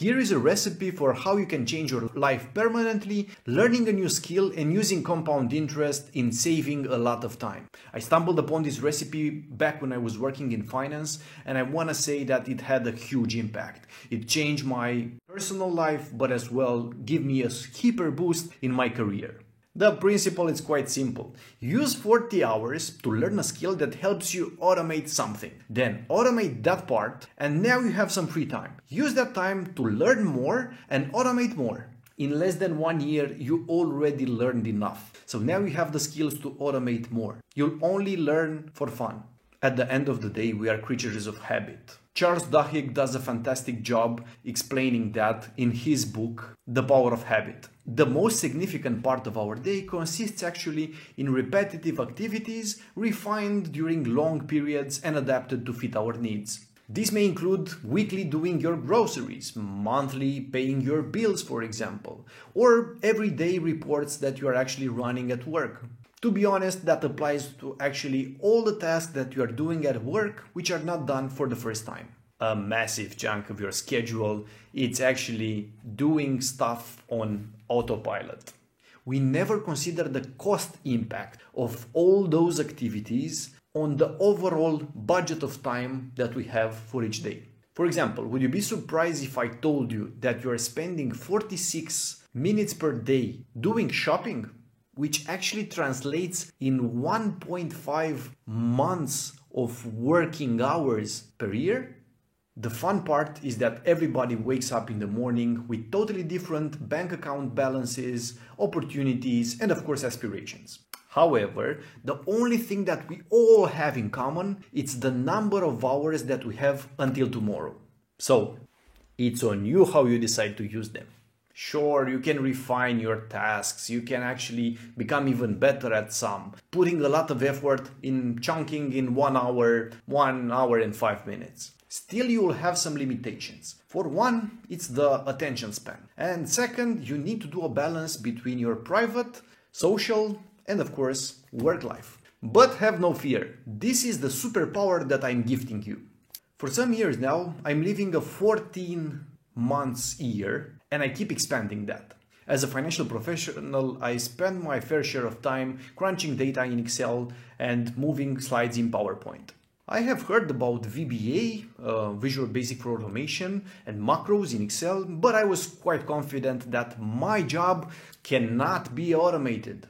Here is a recipe for how you can change your life permanently, learning a new skill and using compound interest in saving a lot of time. I stumbled upon this recipe back when I was working in finance, and I want to say that it had a huge impact. It changed my personal life, but as well give me a hyper boost in my career. The principle is quite simple. Use 40 hours to learn a skill that helps you automate something. Then automate that part and now you have some free time. Use that time to learn more and automate more. In less than 1 year, you already learned enough. So now you have the skills to automate more. You'll only learn for fun. At the end of the day, we are creatures of habit. Charles Duhigg does a fantastic job explaining that in his book, The Power of Habit. The most significant part of our day consists actually in repetitive activities refined during long periods and adapted to fit our needs. This may include weekly doing your groceries, monthly paying your bills, for example, or everyday reports that you are actually running at work. To be honest, that applies to actually all the tasks that you are doing at work which are not done for the first time. A massive chunk of your schedule, it's actually doing stuff on autopilot. We never consider the cost impact of all those activities on the overall budget of time that we have for each day. For example, would you be surprised if I told you that you are spending 46 minutes per day doing shopping, which actually translates in 1.5 months of working hours per year? The fun part is that everybody wakes up in the morning with totally different bank account balances, opportunities, and of course aspirations. However, the only thing that we all have in common is the number of hours that we have until tomorrow. So, it's on you how you decide to use them. Sure, you can refine your tasks, you can actually become even better at some, putting a lot of effort in chunking in 1 hour and 5 minutes. Still, you will have some limitations. For one, it's the attention span. And second, you need to do a balance between your private, social, and of course, work life. But have no fear, this is the superpower that I'm gifting you. For some years now, I'm living a 14 months year, and I keep expanding that. As a financial professional, I spend my fair share of time crunching data in Excel and moving slides in PowerPoint. I have heard about VBA, Visual Basic for Automation, and macros in Excel, but I was quite confident that my job cannot be automated.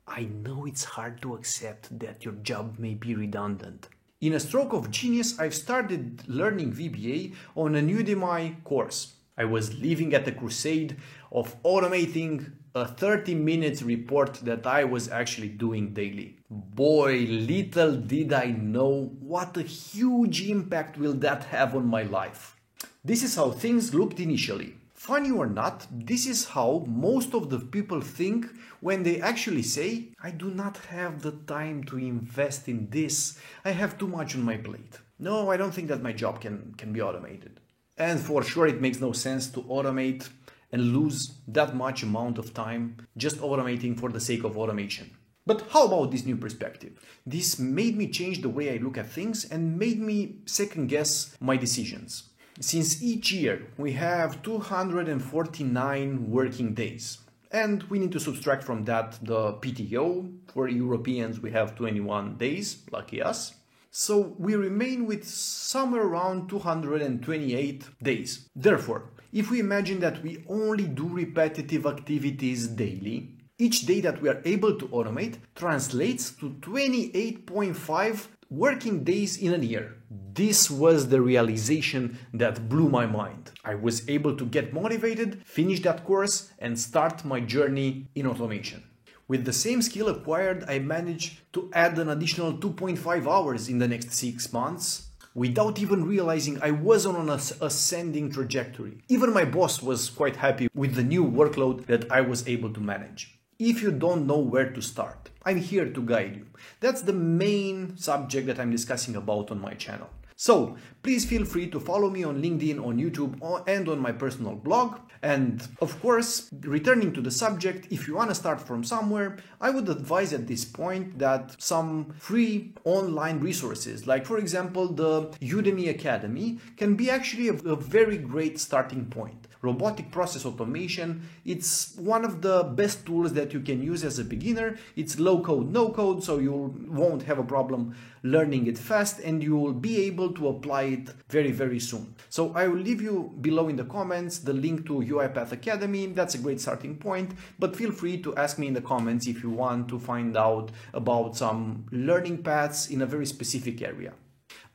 I know it's hard to accept that your job may be redundant. In a stroke of genius, I've started learning VBA on a Udemy course. I was living at the crusade of automating a 30 minutes report that I was actually doing daily. Boy, little did I know what a huge impact will that have on my life. This is how things looked initially. Funny or not, this is how most of the people think when they actually say, I do not have the time to invest in this. I have too much on my plate. No, I don't think that my job can be automated. And for sure, it makes no sense to automate and lose that much amount of time just automating for the sake of automation. But how about this new perspective? This made me change the way I look at things and made me second guess my decisions. Since each year we have 249 working days, and we need to subtract from that the PTO. For Europeans we have 21 days, lucky us. So we remain with somewhere around 228 days. Therefore, if we imagine that we only do repetitive activities daily, each day that we are able to automate translates to 28.5 working days in a year. This was the realization that blew my mind. I was able to get motivated, finish that course, and start my journey in automation. With the same skill acquired, I managed to add an additional 2.5 hours in the next 6 months. Without even realizing, I was on an ascending trajectory. Even my boss was quite happy with the new workload that I was able to manage. If you don't know where to start, I'm here to guide you. That's the main subject that I'm discussing about on my channel. So please feel free to follow me on LinkedIn, on YouTube, and on my personal blog. And of course, returning to the subject, if you want to start from somewhere, I would advise at this point that some free online resources, like for example, the Udemy Academy, can be actually a very great starting point. Robotic process automation, it's one of the best tools that you can use as a beginner. It's low code, no code, so you won't have a problem learning it fast and you will be able to apply it very, very soon. So I will leave you below in the comments the link to UiPath Academy. That's a great starting point, but feel free to ask me in the comments if you want to find out about some learning paths in a very specific area.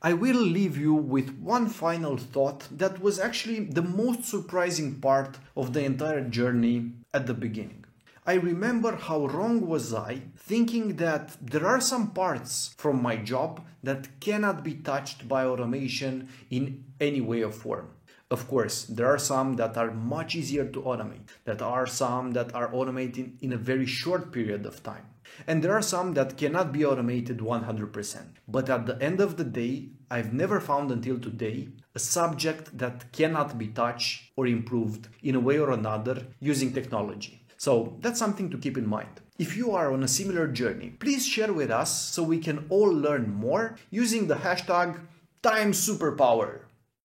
I will leave you with one final thought that was actually the most surprising part of the entire journey at the beginning. I remember how wrong was I thinking that there are some parts from my job that cannot be touched by automation in any way or form. Of course, there are some that are much easier to automate. There are some that are automated in a very short period of time. And there are some that cannot be automated 100%. But at the end of the day, I've never found until today a subject that cannot be touched or improved in a way or another using technology. So that's something to keep in mind. If you are on a similar journey, please share with us so we can all learn more using the hashtag #TimeSuperpower.